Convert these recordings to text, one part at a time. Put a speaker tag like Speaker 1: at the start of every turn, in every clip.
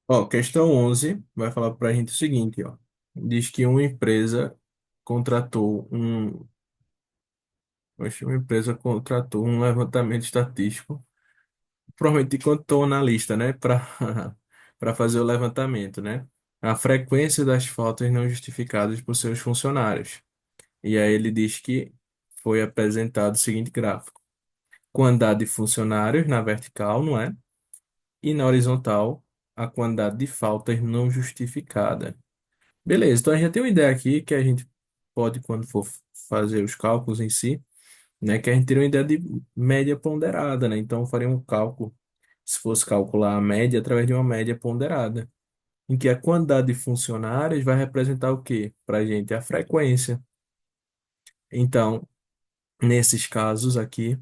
Speaker 1: Ó, questão 11 vai falar para a gente o seguinte, ó. Diz que uma empresa contratou um, uma empresa contratou um levantamento estatístico, provavelmente contratou um analista, né, para para fazer o levantamento, né? A frequência das faltas não justificadas por seus funcionários. E aí ele diz que foi apresentado o seguinte gráfico: quantidade de funcionários na vertical, não é? E na horizontal, a quantidade de faltas não justificadas. Beleza, então a gente já tem uma ideia aqui que a gente pode, quando for fazer os cálculos em si, né, que a gente teria uma ideia de média ponderada, né? Então eu faria um cálculo, se fosse calcular a média, através de uma média ponderada, em que a quantidade de funcionários vai representar o quê? Para a gente, a frequência. Então, nesses casos aqui,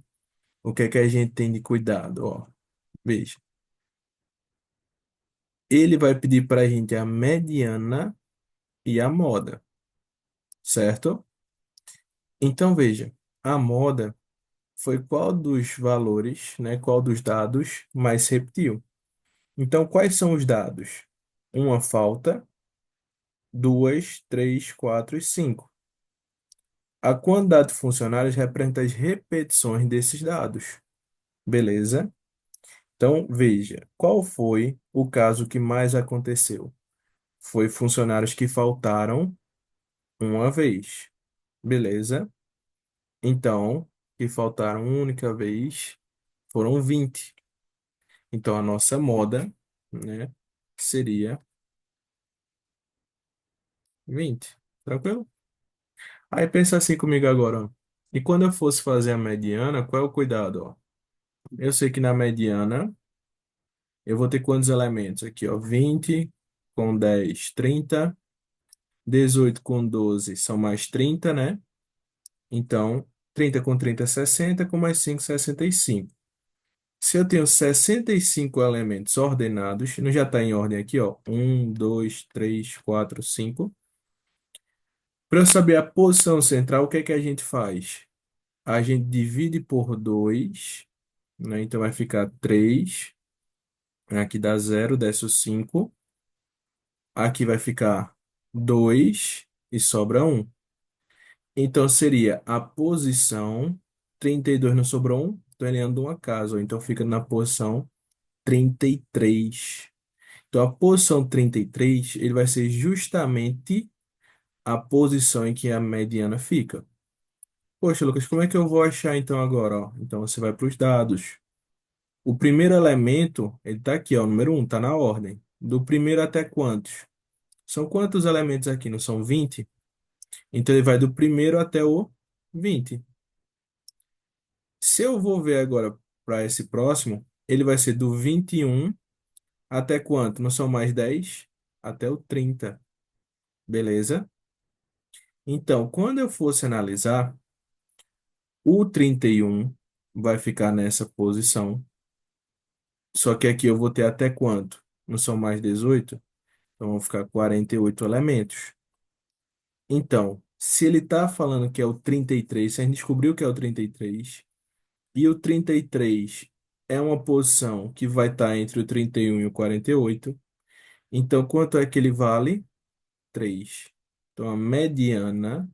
Speaker 1: o que é que a gente tem de cuidado? Ó, veja, ele vai pedir para a gente a mediana e a moda, certo? Então, veja, a moda foi qual dos valores, né? Qual dos dados mais repetiu? Então, quais são os dados? Uma falta, duas, três, quatro e cinco. A quantidade de funcionários representa as repetições desses dados. Beleza? Então, veja, qual foi o caso que mais aconteceu? Foi funcionários que faltaram uma vez. Beleza? Então, que faltaram uma única vez foram 20. Então, a nossa moda, né, seria 20. Tranquilo? Aí pensa assim comigo agora, ó. E quando eu fosse fazer a mediana, qual é o cuidado, ó? Eu sei que na mediana eu vou ter quantos elementos aqui, ó? 20 com 10, 30. 18 com 12 são mais 30, né? Então, 30 com 30 é 60, com mais 5, 65. Se eu tenho 65 elementos ordenados, não já está em ordem aqui, ó. Um, 2, 3, 4, 5. Para eu saber a posição central, o que é que a gente faz? A gente divide por 2, né? Então vai ficar 3. Aqui dá zero, desce o 5. Aqui vai ficar 2 e sobra um. Então seria a posição 32 não sobrou um, então ele anda uma casa, ou então fica na posição 33. Então a posição 33 ele vai ser justamente a posição em que a mediana fica. Poxa, Lucas, como é que eu vou achar então agora? Ó? Então você vai para os dados. O primeiro elemento, ele está aqui, ó, o número um está na ordem. Do primeiro até quantos? São quantos elementos aqui? Não são 20? Então ele vai do primeiro até o 20. Se eu vou ver agora para esse próximo, ele vai ser do 21 até quanto? Não são mais 10? Até o 30, beleza? Então, quando eu fosse analisar, o 31 vai ficar nessa posição. Só que aqui eu vou ter até quanto? Não são mais 18? Então vão ficar 48 elementos. Então, se ele está falando que é o 33, se a gente descobriu que é o 33, e o 33 é uma posição que vai estar entre o 31 e o 48. Então, quanto é que ele vale? 3. Então, a mediana,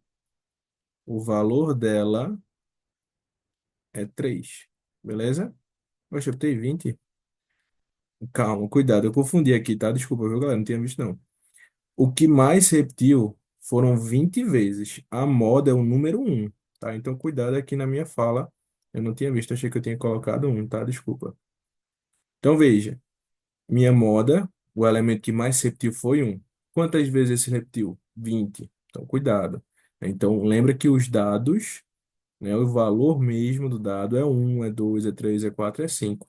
Speaker 1: o valor dela é 3. Beleza? Poxa, eu botei 20. Calma, cuidado, eu confundi aqui, tá? Desculpa, viu, galera? Não tinha visto, não. O que mais repetiu foram 20 vezes. A moda é o número um, tá? Então, cuidado aqui na minha fala. Eu não tinha visto, achei que eu tinha colocado um, tá? Desculpa. Então, veja. Minha moda, o elemento que mais se repetiu foi um. Quantas vezes se repetiu? 20. Então, cuidado. Então, lembra que os dados, né, o valor mesmo do dado é um, é 2, é 3, é 4, é 5.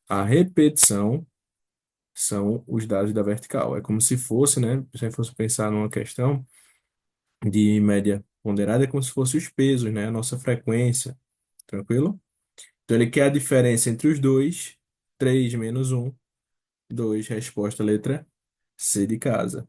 Speaker 1: A repetição são os dados da vertical. É como se fosse, né, se você fosse pensar numa questão de média ponderada, é como se fosse os pesos, né, a nossa frequência. Tranquilo? Então, ele quer a diferença entre os dois. 3 menos um. 2, resposta letra C de casa.